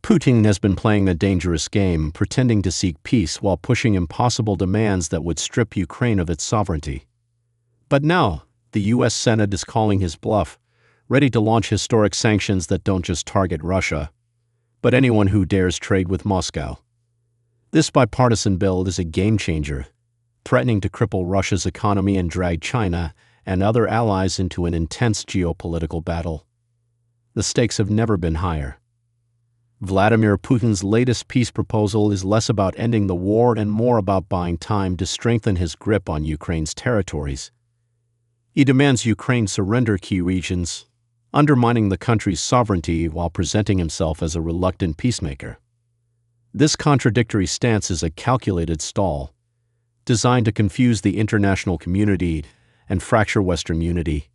Putin has been playing a dangerous game, pretending to seek peace while pushing impossible demands that would strip Ukraine of its sovereignty. But now, the U.S. Senate is calling his bluff, ready to launch historic sanctions that don't just target Russia, but anyone who dares trade with Moscow. This bipartisan bill is a game-changer, threatening to cripple Russia's economy and drag China and other allies into an intense geopolitical battle. The stakes have never been higher. Vladimir Putin's latest peace proposal is less about ending the war and more about buying time to strengthen his grip on Ukraine's territories. He demands Ukraine surrender key regions, undermining the country's sovereignty while presenting himself as a reluctant peacemaker. This contradictory stance is a calculated stall, designed to confuse the international community and fracture Western unity.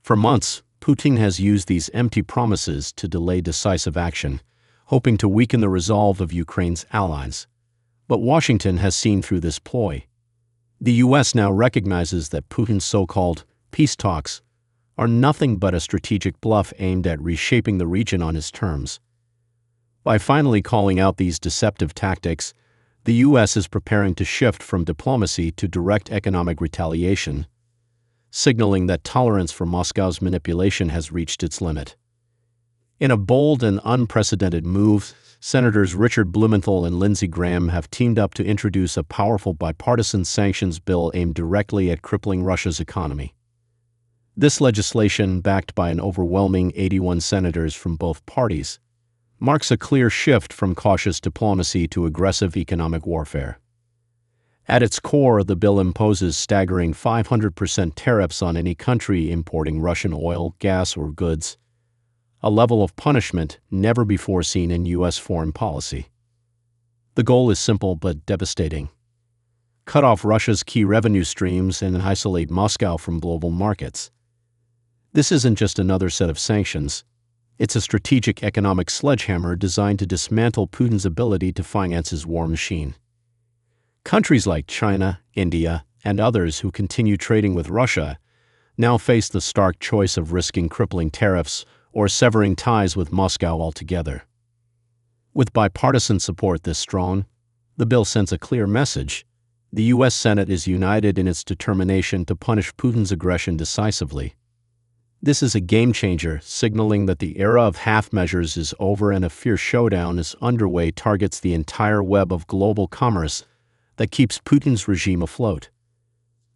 For months, Putin has used these empty promises to delay decisive action, hoping to weaken the resolve of Ukraine's allies. But Washington has seen through this ploy. The U.S. now recognizes that Putin's so-called peace talks are nothing but a strategic bluff aimed at reshaping the region on his terms. By finally calling out these deceptive tactics, the U.S. is preparing to shift from diplomacy to direct economic retaliation, signaling that tolerance for Moscow's manipulation has reached its limit. In a bold and unprecedented move, Senators Blumenthal and Graham have teamed up to introduce a powerful bipartisan sanctions bill aimed directly at crippling Russia's economy. This legislation, backed by an overwhelming 81 senators from both parties, marks a clear shift from cautious diplomacy to aggressive economic warfare. At its core, the bill imposes staggering 500% tariffs on any country importing Russian oil, gas, or goods, a level of punishment never before seen in U.S. foreign policy. The goal is simple but devastating: cut off Russia's key revenue streams and isolate Moscow from global markets. This isn't just another set of sanctions. It's a strategic economic sledgehammer designed to dismantle Putin's ability to finance his war machine. Countries like China, India, and others who continue trading with Russia now face the stark choice of risking crippling tariffs or severing ties with Moscow altogether. With bipartisan support this strong, the bill sends a clear message. The U.S. Senate is united in its determination to punish Putin's aggression decisively. This is a game-changer, signaling that the era of half measures is over and a fierce showdown is underway targets the entire web of global commerce that keeps Putin's regime afloat.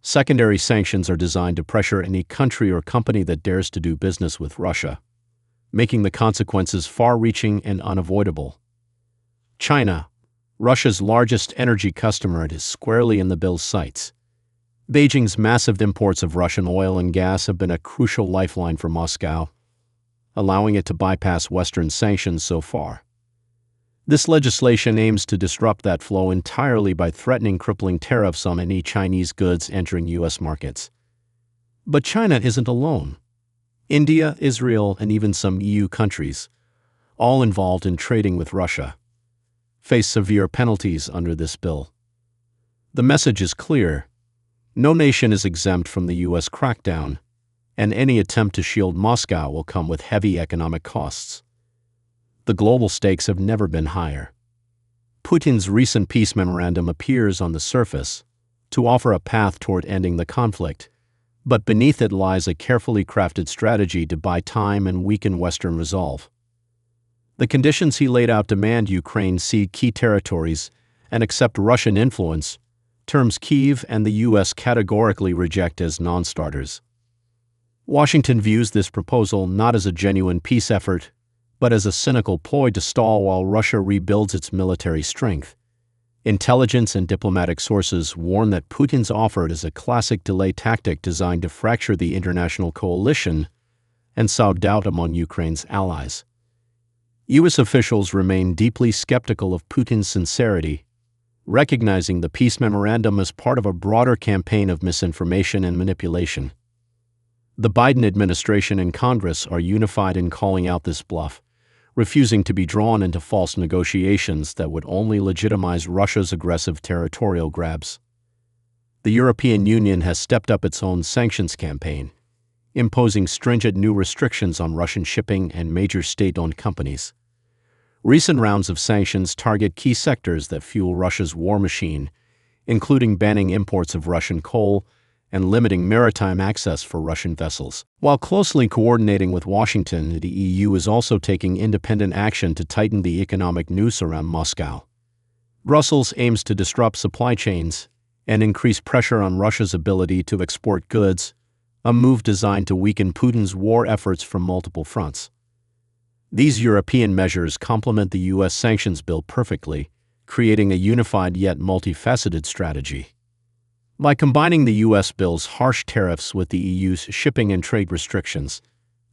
Secondary sanctions are designed to pressure any country or company that dares to do business with Russia, making the consequences far-reaching and unavoidable. China, Russia's largest energy customer, is squarely in the bill's sights. Beijing's massive imports of Russian oil and gas have been a crucial lifeline for Moscow, allowing it to bypass Western sanctions so far. This legislation aims to disrupt that flow entirely by threatening crippling tariffs on any Chinese goods entering U.S. markets. But China isn't alone. India, Israel, and even some EU countries, all involved in trading with Russia, face severe penalties under this bill. The message is clear: no nation is exempt from the U.S. crackdown, and any attempt to shield Moscow will come with heavy economic costs. The global stakes have never been higher. Putin's recent peace memorandum appears on the surface to offer a path toward ending the conflict, but beneath it lies a carefully crafted strategy to buy time and weaken Western resolve. The conditions he laid out demand Ukraine cede key territories and accept Russian influence, terms Kyiv and the U.S. categorically reject as non-starters. Washington views this proposal not as a genuine peace effort, but as a cynical ploy to stall while Russia rebuilds its military strength. Intelligence and diplomatic sources warn that Putin's offer is a classic delay tactic designed to fracture the international coalition and sow doubt among Ukraine's allies. U.S. officials remain deeply skeptical of Putin's sincerity, recognizing the peace memorandum as part of a broader campaign of misinformation and manipulation. The Biden administration and Congress are unified in calling out this bluff, refusing to be drawn into false negotiations that would only legitimize Russia's aggressive territorial grabs. The European Union has stepped up its own sanctions campaign, imposing stringent new restrictions on Russian shipping and major state-owned companies. Recent rounds of sanctions target key sectors that fuel Russia's war machine, including banning imports of Russian coal and limiting maritime access for Russian vessels. While closely coordinating with Washington, the EU is also taking independent action to tighten the economic noose around Moscow. Brussels aims to disrupt supply chains and increase pressure on Russia's ability to export goods, a move designed to weaken Putin's war efforts from multiple fronts. These European measures complement the U.S. sanctions bill perfectly, creating a unified yet multifaceted strategy. By combining the U.S. bill's harsh tariffs with the EU's shipping and trade restrictions,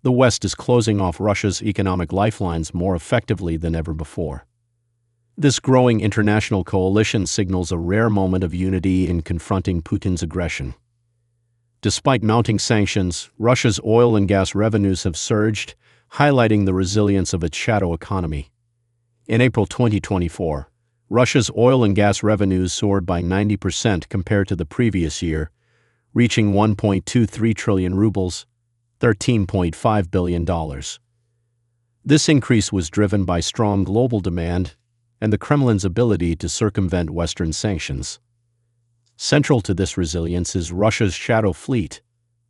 the West is closing off Russia's economic lifelines more effectively than ever before. This growing international coalition signals a rare moment of unity in confronting Putin's aggression. Despite mounting sanctions, Russia's oil and gas revenues have surged, highlighting the resilience of its shadow economy. In April 2024, Russia's oil and gas revenues soared by 90% compared to the previous year, reaching 1.23 trillion rubles, $13.5 billion. This increase was driven by strong global demand and the Kremlin's ability to circumvent Western sanctions. Central to this resilience is Russia's shadow fleet,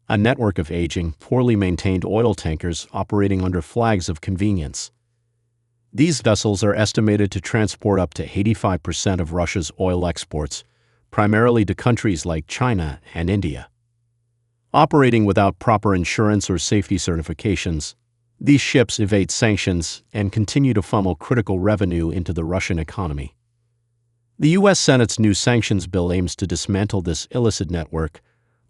a network of aging, poorly maintained oil tankers operating under flags of convenience. These vessels are estimated to transport up to 85% of Russia's oil exports, primarily to countries like China and India. Operating without proper insurance or safety certifications, these ships evade sanctions and continue to funnel critical revenue into the Russian economy. The U.S. Senate's new sanctions bill aims to dismantle this illicit network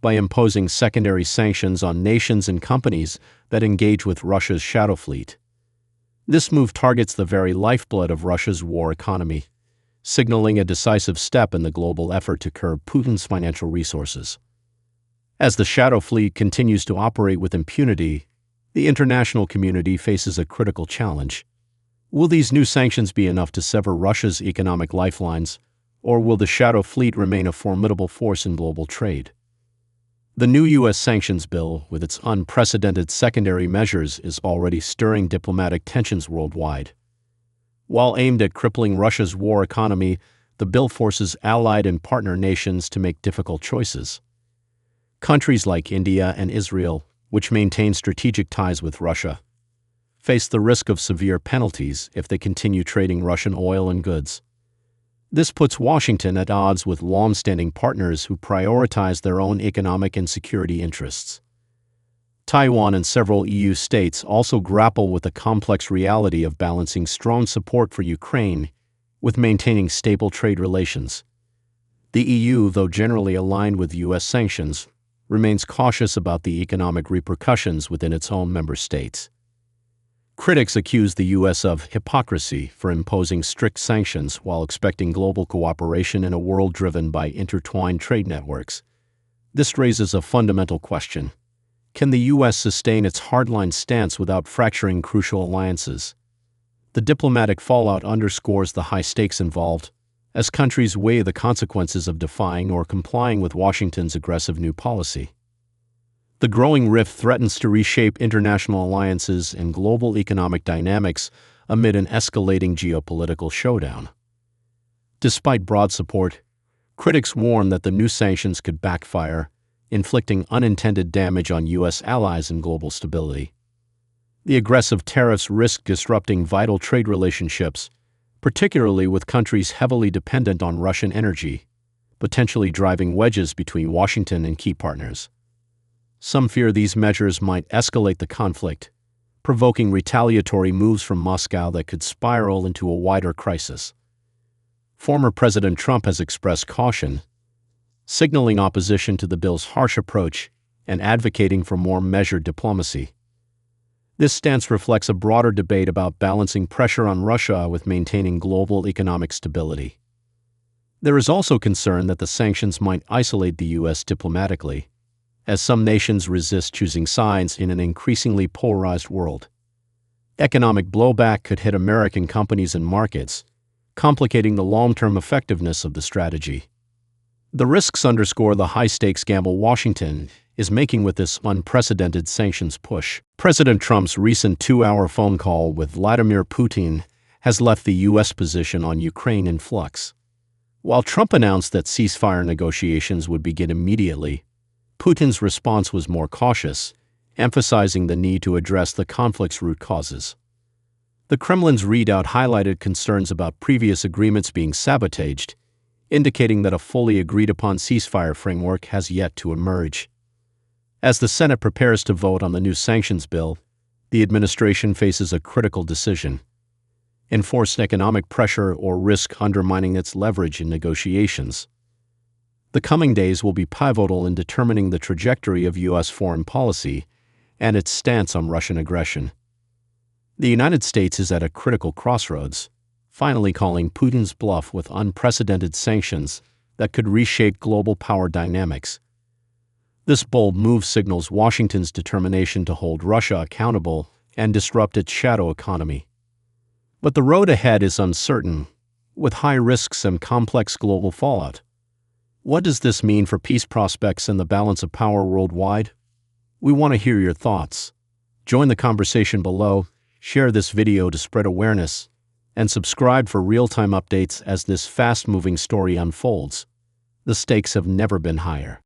by imposing secondary sanctions on nations and companies that engage with Russia's shadow fleet. This move targets the very lifeblood of Russia's war economy, signaling a decisive step in the global effort to curb Putin's financial resources. As the shadow fleet continues to operate with impunity, the international community faces a critical challenge. Will these new sanctions be enough to sever Russia's economic lifelines, or will the shadow fleet remain a formidable force in global trade? The new U.S. sanctions bill, with its unprecedented secondary measures, is already stirring diplomatic tensions worldwide. While aimed at crippling Russia's war economy, the bill forces allied and partner nations to make difficult choices. Countries like India and Israel, which maintain strategic ties with Russia, face the risk of severe penalties if they continue trading Russian oil and goods. This puts Washington at odds with long-standing partners who prioritize their own economic and security interests. Taiwan and several EU states also grapple with the complex reality of balancing strong support for Ukraine with maintaining stable trade relations. The EU, though generally aligned with U.S. sanctions, remains cautious about the economic repercussions within its own member states. Critics accuse the U.S. of hypocrisy for imposing strict sanctions while expecting global cooperation in a world driven by intertwined trade networks. This raises a fundamental question. Can the U.S. sustain its hardline stance without fracturing crucial alliances? The diplomatic fallout underscores the high stakes involved, as countries weigh the consequences of defying or complying with Washington's aggressive new policy. The growing rift threatens to reshape international alliances and global economic dynamics amid an escalating geopolitical showdown. Despite broad support, critics warn that the new sanctions could backfire, inflicting unintended damage on U.S. allies and global stability. The aggressive tariffs risk disrupting vital trade relationships, particularly with countries heavily dependent on Russian energy, potentially driving wedges between Washington and key partners. Some fear these measures might escalate the conflict, provoking retaliatory moves from Moscow that could spiral into a wider crisis. Former President Trump has expressed caution, signaling opposition to the bill's harsh approach and advocating for more measured diplomacy. This stance reflects a broader debate about balancing pressure on Russia with maintaining global economic stability. There is also concern that the sanctions might isolate the U.S. diplomatically, as some nations resist choosing sides in an increasingly polarized world. Economic blowback could hit American companies and markets, complicating the long-term effectiveness of the strategy. The risks underscore the high-stakes gamble Washington is making with this unprecedented sanctions push. President Trump's recent 2-hour phone call with Vladimir Putin has left the U.S. position on Ukraine in flux. While Trump announced that ceasefire negotiations would begin immediately, Putin's response was more cautious, emphasizing the need to address the conflict's root causes. The Kremlin's readout highlighted concerns about previous agreements being sabotaged, indicating that a fully agreed-upon ceasefire framework has yet to emerge. As the Senate prepares to vote on the new sanctions bill, the administration faces a critical decision: enforce economic pressure or risk undermining its leverage in negotiations. The coming days will be pivotal in determining the trajectory of U.S. foreign policy and its stance on Russian aggression. The United States is at a critical crossroads, finally calling Putin's bluff with unprecedented sanctions that could reshape global power dynamics. This bold move signals Washington's determination to hold Russia accountable and disrupt its shadow economy. But the road ahead is uncertain, with high risks and complex global fallout. What does this mean for peace prospects and the balance of power worldwide? We want to hear your thoughts. Join the conversation below, share this video to spread awareness, and subscribe for real-time updates as this fast-moving story unfolds. The stakes have never been higher.